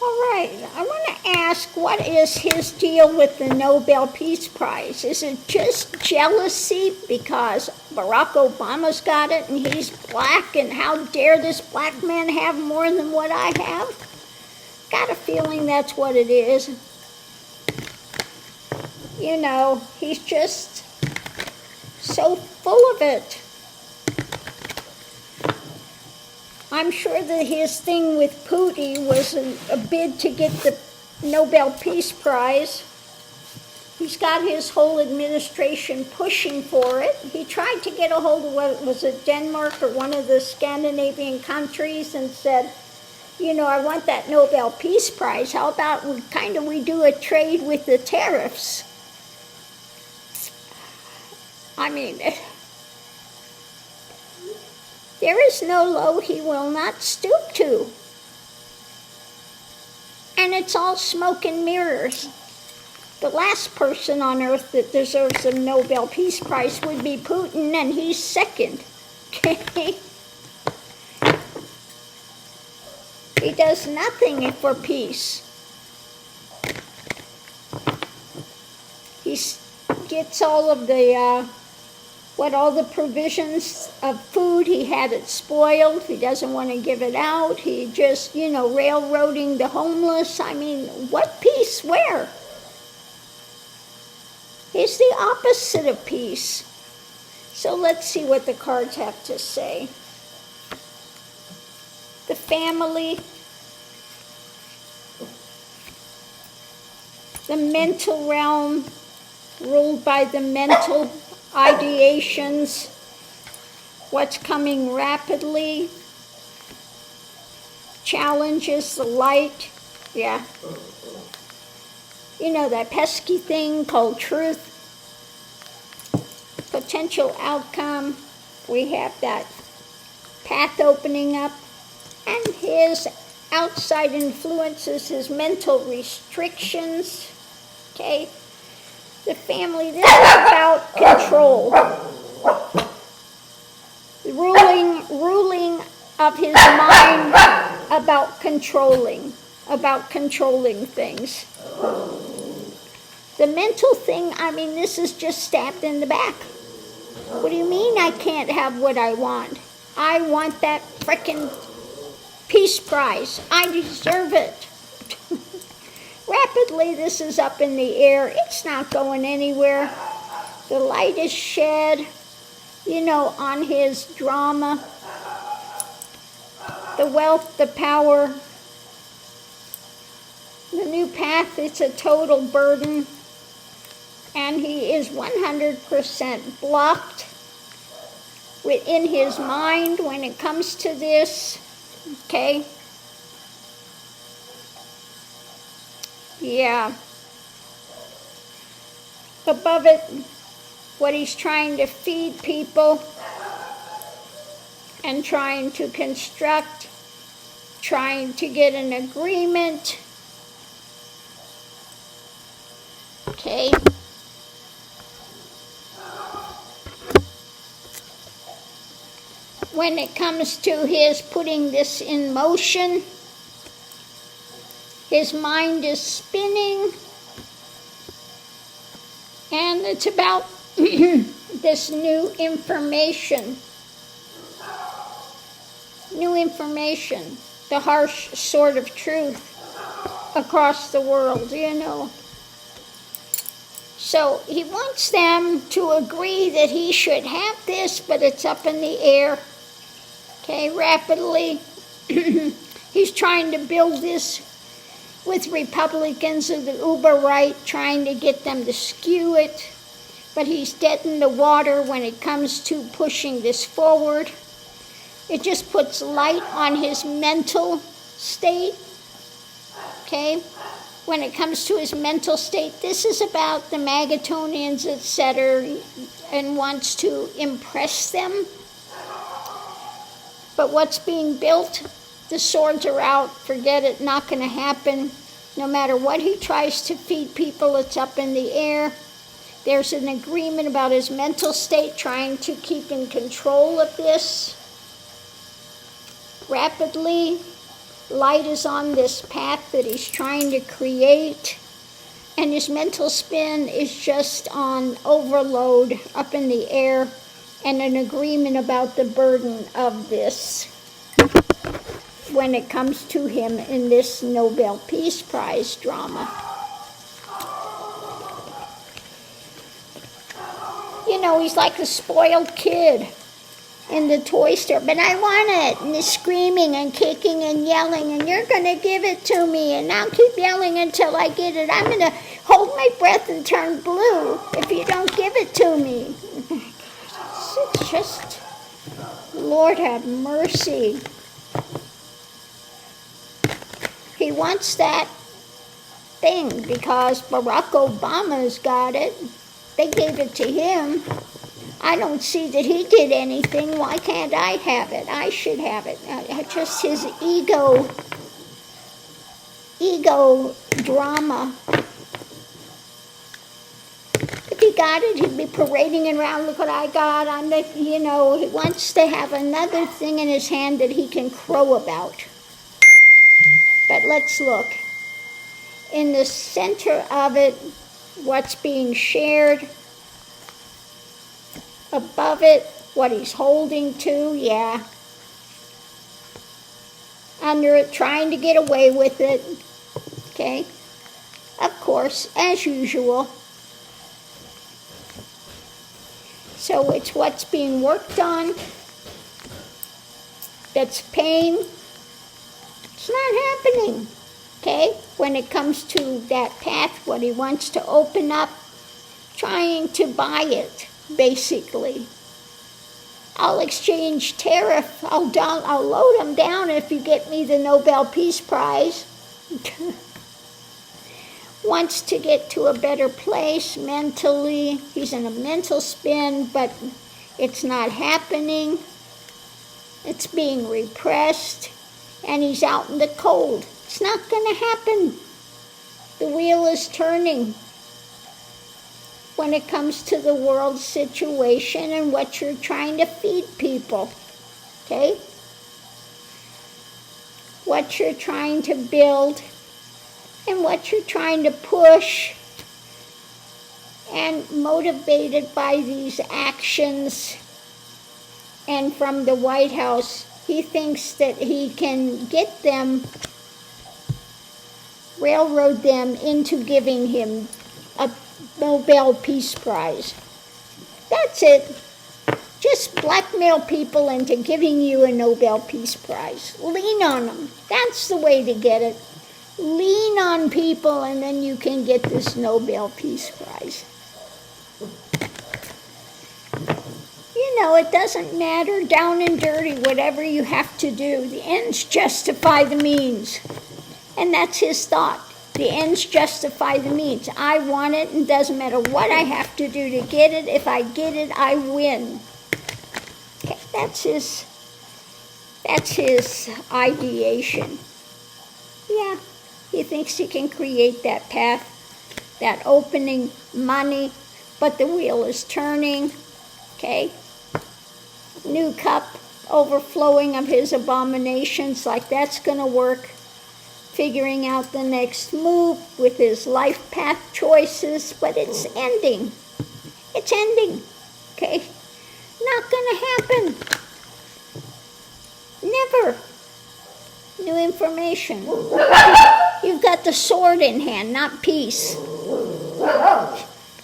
All right, I want to ask, what is his deal with the Nobel Peace Prize? Is it just jealousy because Barack Obama's got it and he's black, and how dare this black man have more than what I have? Got a feeling that's what it is. You know, he's just so full of it. I'm sure that his thing with Putin was a bid to get the Nobel Peace Prize. He's got his whole administration pushing for it. He tried to get a hold of, what was it, Denmark or one of the Scandinavian countries, and said, you know, I want that Nobel Peace Prize. How about we do a trade with the tariffs? I mean, there is no low he will not stoop to. And it's all smoke and mirrors. The last person on earth that deserves a Nobel Peace Prize would be Putin, and he's second. Okay? He does nothing for peace. He gets all of the all the provisions of food, he had it spoiled. He doesn't want to give it out. He just, railroading the homeless. I mean, what peace? Where? He's the opposite of peace. So let's see what the cards have to say. The family, the mental realm, ruled by the mental ideations, what's coming rapidly, challenges the light, yeah. You know, that pesky thing called truth, potential outcome, we have that path opening up, and his outside influences, his mental restrictions, okay? The family, this is about control. Ruling of his mind about controlling things. The mental thing, I mean, this is just stabbed in the back. What do you mean I can't have what I want? I want that frickin' Peace Prize. I deserve it. Rapidly, this is up in the air. It's not going anywhere. The light is shed, on his drama. The wealth, the power, the new path, it's a total burden. And he is 100% blocked within his mind when it comes to this, okay? Yeah. Above it, what he's trying to feed people and trying to construct, trying to get an agreement. Okay. When it comes to his putting this in motion, his mind is spinning, and it's about this new information, the harsh sword of truth across the world, So he wants them to agree that he should have this, but it's up in the air. Okay, rapidly, he's trying to build this with Republicans of the uber right, trying to get them to skew it, but he's dead in the water when it comes to pushing this forward. It just puts light on his mental state, okay? When it comes to his mental state, this is about the Magatonians, etc., and wants to impress them. But what's being built, the swords are out, forget it, not going to happen. No matter what he tries to feed people, it's up in the air. There's an agreement about his mental state, trying to keep in control of this. Rapidly, light is on this path that he's trying to create, and his mental spin is just on overload, up in the air, and an agreement about the burden of this when it comes to him in this Nobel Peace Prize drama. You know, he's like a spoiled kid in the toy store, but I want it, and he's screaming and kicking and yelling, and you're going to give it to me, and I'll keep yelling until I get it. I'm going to hold my breath and turn blue if you don't give it to me. It's just, Lord have mercy. He wants that thing because Barack Obama's got it. They gave it to him. I don't see that he did anything. Why can't I have it? I should have it. Just his ego drama. If he got it, he'd be parading around, look what I got. He wants to have another thing in his hand that he can crow about. But let's look. In the center of it, what's being shared. Above it, what he's holding to, yeah. Under it, trying to get away with it. Okay? Of course, as usual. So it's what's being worked on. That's pain. It's not happening. Okay? When it comes to that path, what he wants to open up, trying to buy it. Basically, I'll exchange tariff. I'll load them down if you get me the Nobel Peace Prize. Wants to get to a better place mentally. He's in a mental spin, but it's not happening. It's being repressed, and he's out in the cold. It's not going to happen. The wheel is turning. When it comes to the world situation and what you're trying to feed people, okay? What you're trying to build and what you're trying to push, and motivated by these actions. And from the White House, he thinks that he can get them, railroad them into giving him a Nobel Peace Prize. That's it. Just blackmail people into giving you a Nobel Peace Prize. Lean on them. That's the way to get it. Lean on people, and then you can get this Nobel Peace Prize. You know, it doesn't matter, down and dirty, whatever you have to do. The ends justify the means. And that's his thought. The ends justify the means. I want it, and it doesn't matter what I have to do to get it. If I get it, I win. Okay, that's his ideation. Yeah, he thinks he can create that path, that opening, money, but the wheel is turning. Okay? New cup, overflowing of his abominations, like that's going to work. Figuring out the next move with his life path choices, but it's ending. It's ending, okay? Not gonna happen. Never. New information. You've got the sword in hand, not peace.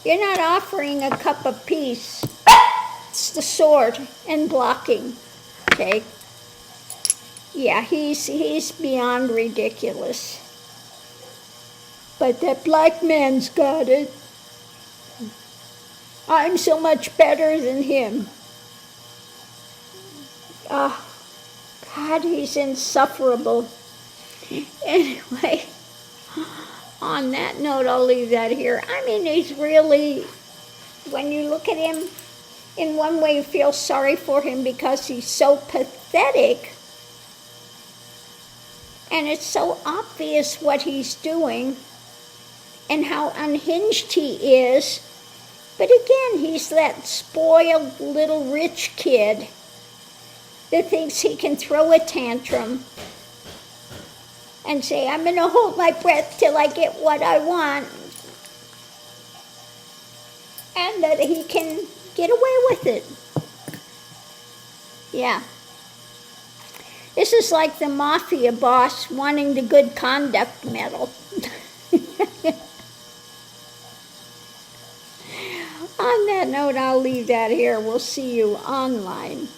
You're not offering a cup of peace. It's the sword and blocking, okay? Yeah, he's beyond ridiculous. But that black man's got it. I'm so much better than him. Oh, God, he's insufferable. Anyway, on that note, I'll leave that here. I mean, he's really, when you look at him, in one way you feel sorry for him because he's so pathetic. And it's so obvious what he's doing and how unhinged he is. But again, he's that spoiled little rich kid that thinks he can throw a tantrum and say, I'm going to hold my breath till I get what I want, and that he can get away with it. Yeah. This is like the mafia boss wanting the good conduct medal. On that note, I'll leave that here. We'll see you online.